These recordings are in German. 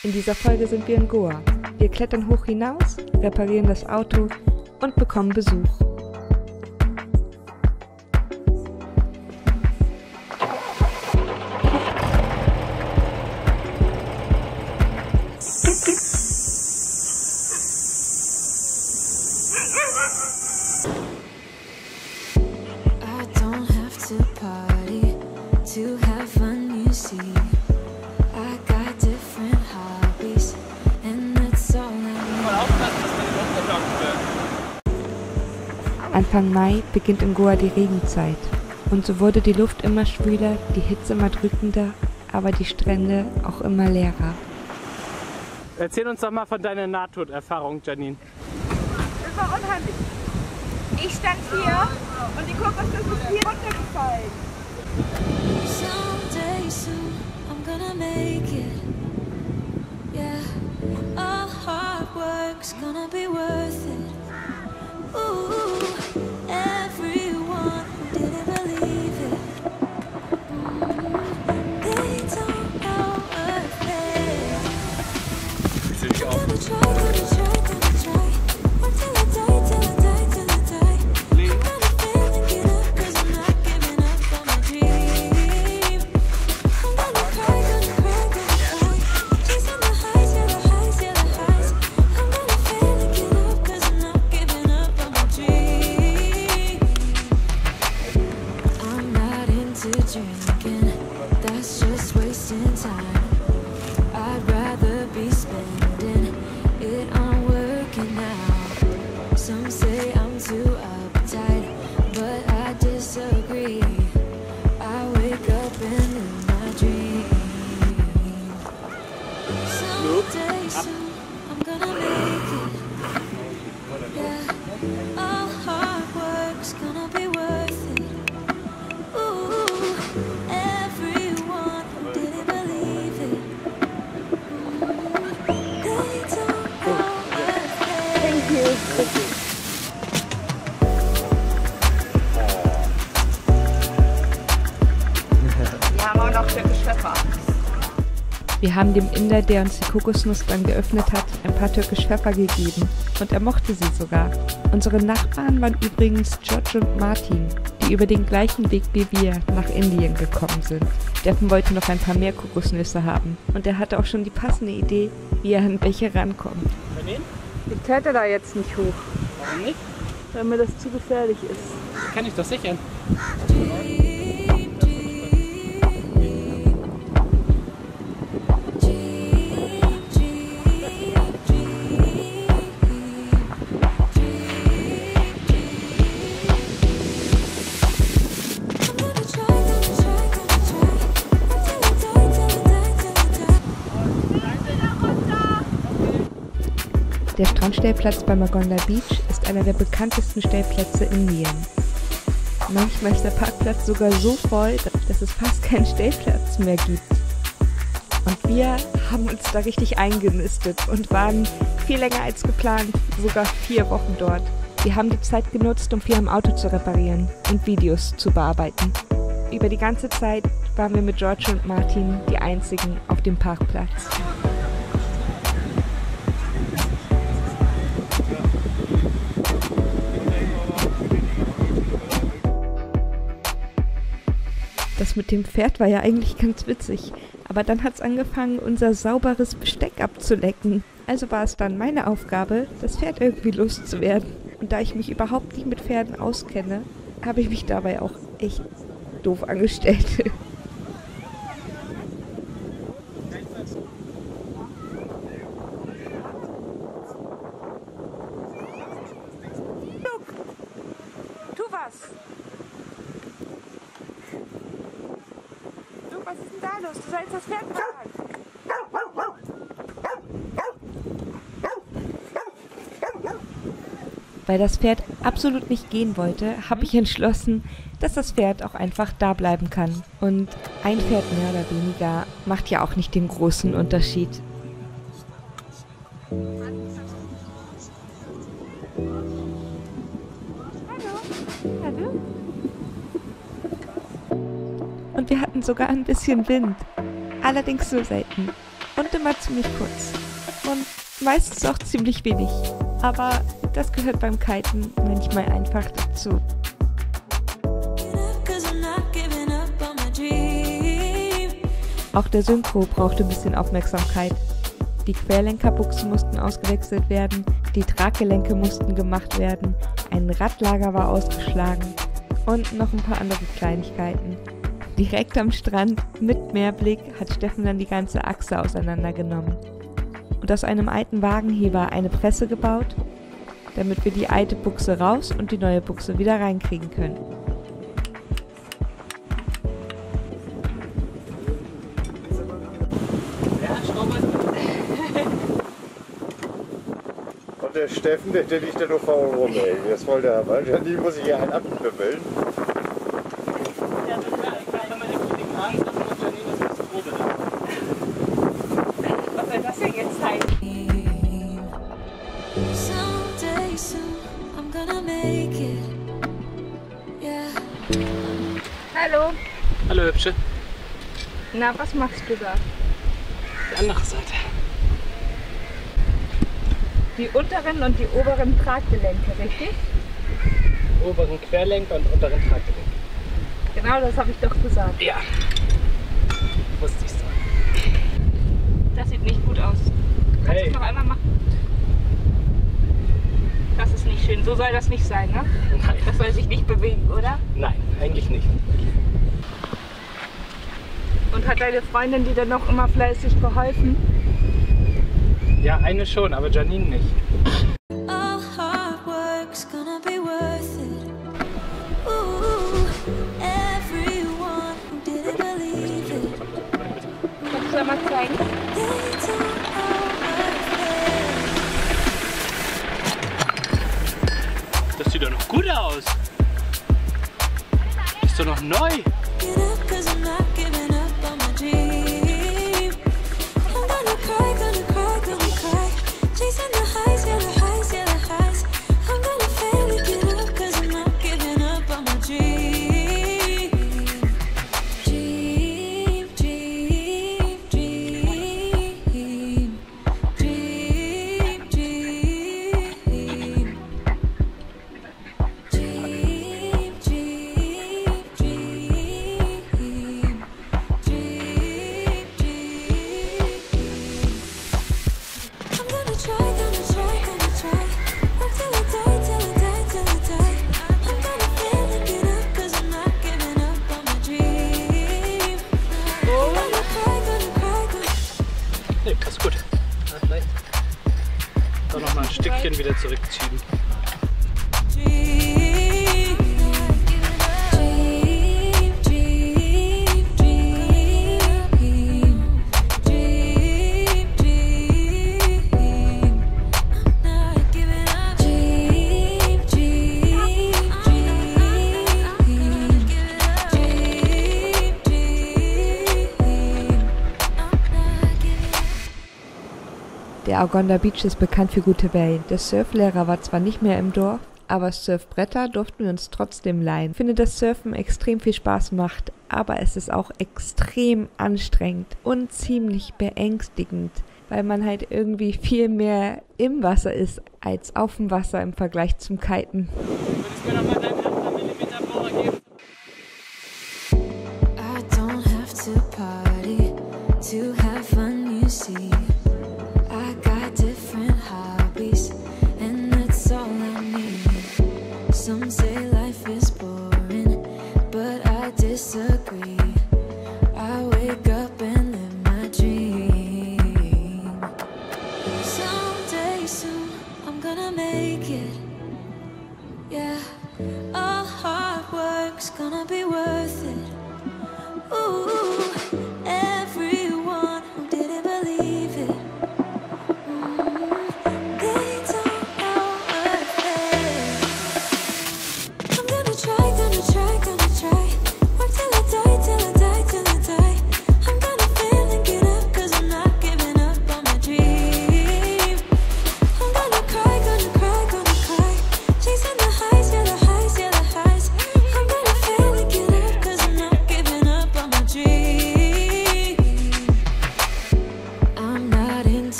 In dieser Folge sind wir in Goa. Wir klettern hoch hinaus, reparieren das Auto und bekommen Besuch. Anfang Mai beginnt in Goa die Regenzeit und so wurde die Luft immer schwüler, die Hitze immer drückender, aber die Strände auch immer leerer. Erzähl uns doch mal von deiner Nahtoderfahrung, Janine. Das war unheimlich. Ich stand hier und die Kokosnuss ist hier runtergefallen. Someday soon I'm gonna make it. Yeah, all hard work's gonna be worth it. Ooh, everyone who didn't believe it. They don't know a thing. Gonna try. Work till I die, till I die. I'm gonna fail and get up, 'cause I'm not giving up on my dream. I'm gonna cry. Chasing the highs, yeah, the highs. I'm gonna fail and get up, 'cause I'm not giving up on my dream. I'm not into drinking, that's just wasting time. I'd rather be spending it on working out. Some say I'm too uptight, but I disagree. I wake up and in my dream. Someday soon I'm gonna make it. Yeah, all hard work's gonna be worth it. Ooh, everyone who didn't believe it. They don't know a thing. Thank you. Wir haben auch noch türkisch Pfeffer. Wir haben dem Inder, der uns die Kokosnuss dann geöffnet hat, ein paar türkisch Pfeffer gegeben und er mochte sie sogar. Unsere Nachbarn waren übrigens George und Martin, die über den gleichen Weg wie wir nach Indien gekommen sind. Steffen wollte noch ein paar mehr Kokosnüsse haben und er hatte auch schon die passende Idee, wie er an welche rankommt. Janine? Ich kletter da jetzt nicht hoch, Warum nicht? weil mir das zu gefährlich ist. Kann ich doch sichern. Der Strandstellplatz bei Magonda Beach ist einer der bekanntesten Stellplätze Indiens. Manchmal ist der Parkplatz sogar so voll, dass es fast keinen Stellplatz mehr gibt. Und wir haben uns da richtig eingenistet und waren viel länger als geplant, sogar 4 Wochen dort. Wir haben die Zeit genutzt, um viel am Auto zu reparieren und Videos zu bearbeiten. Über die ganze Zeit waren wir mit George und Martin die einzigen auf dem Parkplatz. Das mit dem Pferd war ja eigentlich ganz witzig, aber dann hat es angefangen, unser sauberes Besteck abzulecken. Also war es dann meine Aufgabe, das Pferd irgendwie loszuwerden. Und da ich mich überhaupt nicht mit Pferden auskenne, habe ich mich dabei auch echt doof angestellt. Tu was! Luke, was ist denn da los? Du sollst das Pferd fahren. Weil das Pferd absolut nicht gehen wollte, habe ich entschlossen, dass das Pferd auch einfach da bleiben kann. Und ein Pferd mehr oder weniger macht ja auch nicht den großen Unterschied. Hallo? Und wir hatten sogar ein bisschen Wind. Allerdings so selten. Und dauert immer ziemlich kurz und meistens auch ziemlich wenig. Aber das gehört beim Kiten manchmal einfach dazu. Auch der Synchro brauchte ein bisschen Aufmerksamkeit. Die Querlenkerbuchsen mussten ausgewechselt werden, die Traggelenke mussten gemacht werden, ein Radlager war ausgeschlagen und noch ein paar andere Kleinigkeiten. Direkt am Strand mit Meerblick hat Steffen dann die ganze Achse auseinandergenommen und aus einem alten Wagenheber eine Presse gebaut, damit wir die alte Buchse raus und die neue Buchse wieder reinkriegen können. Und der Steffen, der liegt da nur faul rum, ey. Der ist voll der Hammer. Die muss ich hier einen abknüppeln. Was soll das denn jetzt sein? Someday soon, I'm gonna make it. Yeah. Hallo. Hallo Hübsche. Na, was machst du da? Die andere Seite. Die unteren und die oberen Traggelenke, richtig? Oberen Querlenker und unteren Traggelenk. Genau, das habe ich doch gesagt. Ja. Wusste ich so. Das sieht nicht gut aus. Kannst du Hey. es noch einmal machen? Das ist nicht schön. So soll das nicht sein, ne? Nein. Das soll sich nicht bewegen, oder? Nein, eigentlich nicht. Und hat deine Freundin dir dann noch immer fleißig geholfen? Ja, eine schon, aber Janine nicht. All hard work's gonna be worth it. Ooh, everyone who didn't believe it, Kannst du da mal zeigen? they don't know. Das sieht doch noch gut aus. Ist doch noch neu. Get up, 'cause I'm not giving up on my dream. I'm gonna cry, gonna cry, gonna cry. Chasing the highs, yeah, the highs, yeah, the highs. I'm gonna fail to get up, 'cause I'm not giving up on my dream. Dream, dream, dream. Dream, dream, dream. Dream, dream, dream. Dream, dream. I'm gonna try, gonna try, gonna try. Work till I die, till I die, till I die. I'm gonna fail and get up, 'cause I'm not giving up on my dream. I'm gonna cry, gonna. Nee, das ist gut. Ja, vielleicht. Doch noch mal ein Stückchen wieder zurückziehen. Dream, dream, dream, dream. Dream, dream. I'm not giving up. Dream, dream, dream. Dream, dream. I'm not giving up. Der Arganda Beach ist bekannt für gute Wellen. Der Surflehrer war zwar nicht mehr im Dorf, aber Surfbretter durften wir uns trotzdem leihen. Ich finde, dass Surfen extrem viel Spaß macht, aber es ist auch extrem anstrengend und ziemlich beängstigend, weil man halt irgendwie viel mehr im Wasser ist als auf dem Wasser im Vergleich zum Kiten. Würdest du mir nochmal deinen 8mm-Bohrer geben? I don't have to party to have fun, you see. I got different hobbies, and that's all I need. Some say life is boring, but I disagree. I wake up and live my dream. Someday soon, I'm gonna make it. Yeah,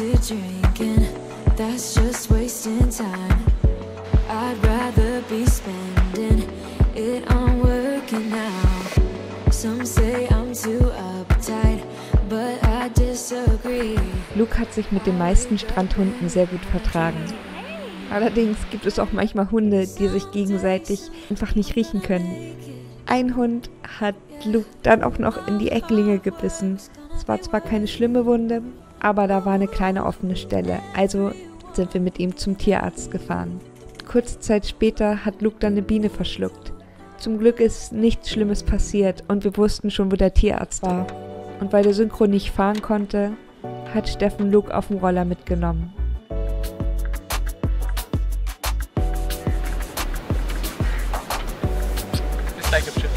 into drinking, that's just wasting time. I'd rather be spending it on working out. Some say I'm too uptight, but I disagree. Luke hat sich mit den meisten Strandhunden sehr gut vertragen. Allerdings gibt es auch manchmal Hunde, die sich gegenseitig einfach nicht riechen können. Ein Hund hat Luke dann auch noch in die Ecklinge gebissen. Es war zwar keine schlimme Wunde, aber da war eine kleine offene Stelle, also sind wir mit ihm zum Tierarzt gefahren. Kurze Zeit später hat Luke dann eine Biene verschluckt. Zum Glück ist nichts Schlimmes passiert und wir wussten schon, wo der Tierarzt war. Und weil der Synchro nicht fahren konnte, hat Steffen Luke auf dem Roller mitgenommen. Bis gleich im Schiff.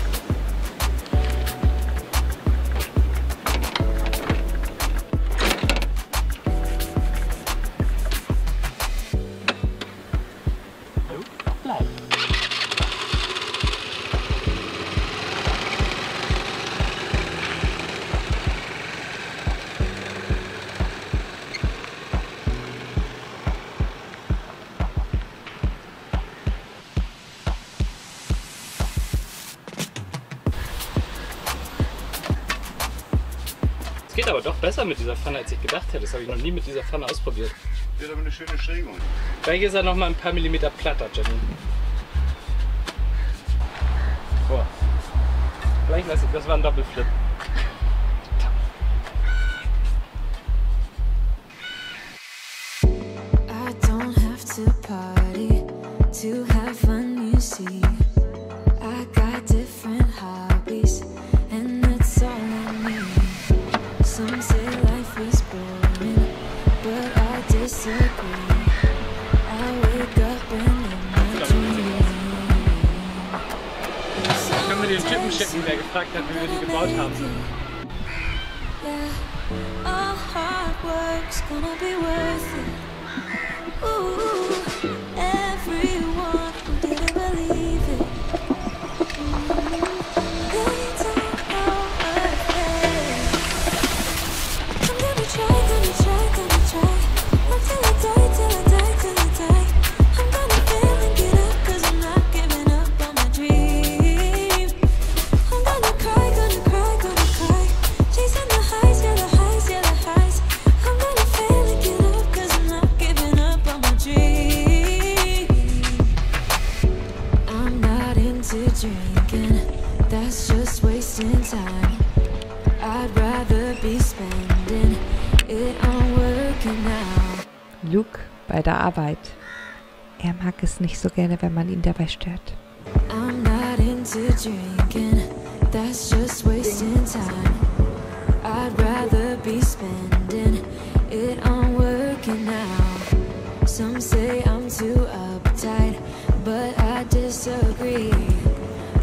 Bleib. Es geht aber doch besser mit dieser Pfanne, als ich gedacht hätte. Das habe ich noch nie mit dieser Pfanne ausprobiert. Wird aber eine schöne Schrägung. Gleich ist er noch mal ein paar Millimeter platter, Jenny. Boah. Gleich, das war ein Doppelflip. I don't have to party to have fun, you see. I got different hobbies, and that's all I need. Some say life is boring, but I disagree. I wake up and in my dream. Können wir den Typen schicken, der gefragt hat, wie wir die gebaut haben? Yeah, all hard work's gonna be worth it. Ooh, everyone who didn't believe it. They don't know a thing. I'm gonna try. Work till I die. I'm gonna fail and get up, 'cause I'm not giving up on my dream. I'm gonna cry. Chasing the highs, yeah, the highs. I'm gonna fail and get up, 'cause I'm not giving up on my dream. I'm not into drinking, that's just wasting time. I'd rather be spending it on working out. Luke bei der Arbeit. Er mag es nicht so gerne, wenn man ihn dabei stört. I'm not into drinking, that's just wasting time. I'd rather be spending it on working out. Some say I'm too uptight, but I disagree.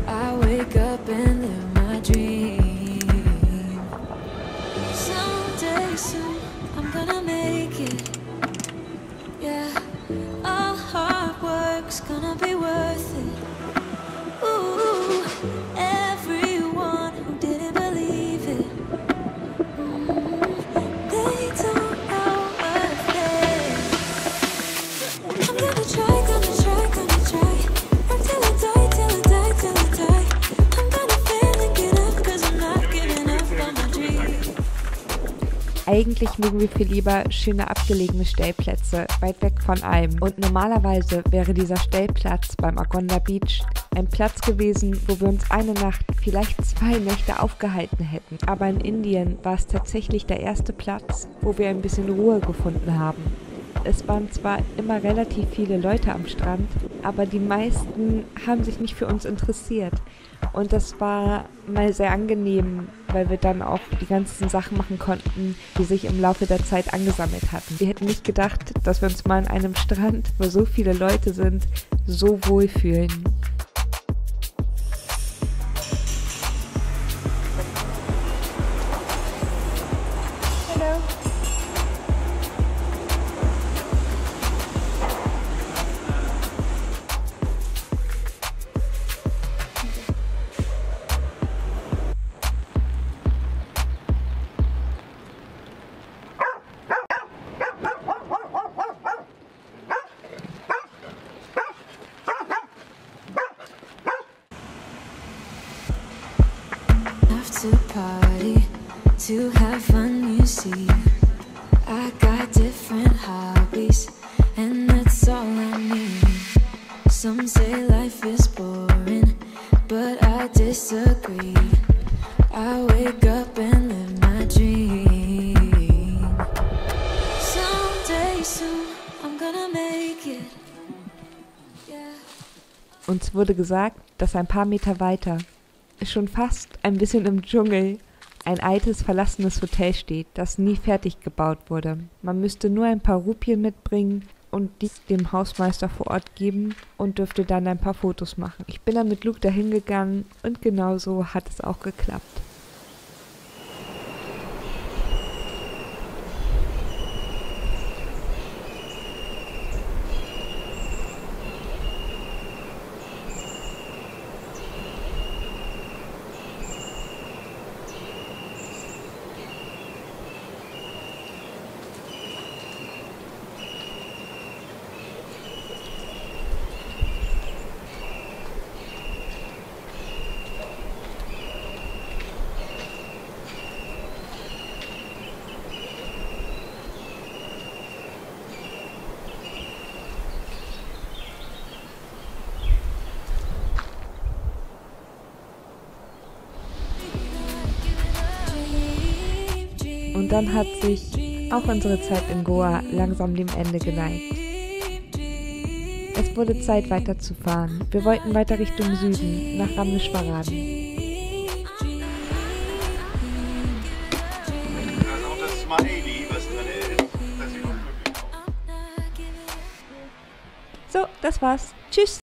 I wake up and live my dream. Someday soon I'm gonna make it. Yeah, all hard work's gonna be worth it. Ooh, everyone who didn't believe it. They don't know a thing. I'm gonna try. Work till I die. I'm gonna fail and get up, 'cause I'm not giving up on my dream. Eigentlich mögen wir viel lieber schöne abgelegene Stellplätze, weit weg von allem. Und normalerweise wäre dieser Stellplatz beim Argonda Beach ein Platz gewesen, wo wir uns eine Nacht, vielleicht 2 Nächte aufgehalten hätten. Aber in Indien war es tatsächlich der erste Platz, wo wir ein bisschen Ruhe gefunden haben. Es waren zwar immer relativ viele Leute am Strand, aber die meisten haben sich nicht für uns interessiert. Und das war mal sehr angenehm, weil wir dann auch die ganzen Sachen machen konnten, die sich im Laufe der Zeit angesammelt hatten. Wir hätten nicht gedacht, dass wir uns mal an einem Strand, wo so viele Leute sind, so wohlfühlen. I got different hobbies, and that's all I need. Some say life is boring, but I disagree. I wake up and live my dream. Someday soon, I'm gonna make it. Yeah. Uns wurde gesagt, dass ein paar Meter weiter, schon fast ein bisschen im Dschungel, ein altes, verlassenes Hotel steht, das nie fertig gebaut wurde. Man müsste nur ein paar Rupien mitbringen und dies dem Hausmeister vor Ort geben und dürfte dann ein paar Fotos machen. Ich bin dann mit Luke dahin gegangen und genauso hat es auch geklappt. Und dann hat sich auch unsere Zeit in Goa langsam dem Ende geneigt. Es wurde Zeit weiterzufahren. Wir wollten weiter Richtung Süden, nach Rameshwaram. Da ist auch das Smiley, was drin ist. Das sieht auch glücklich aus. So, das war's. Tschüss!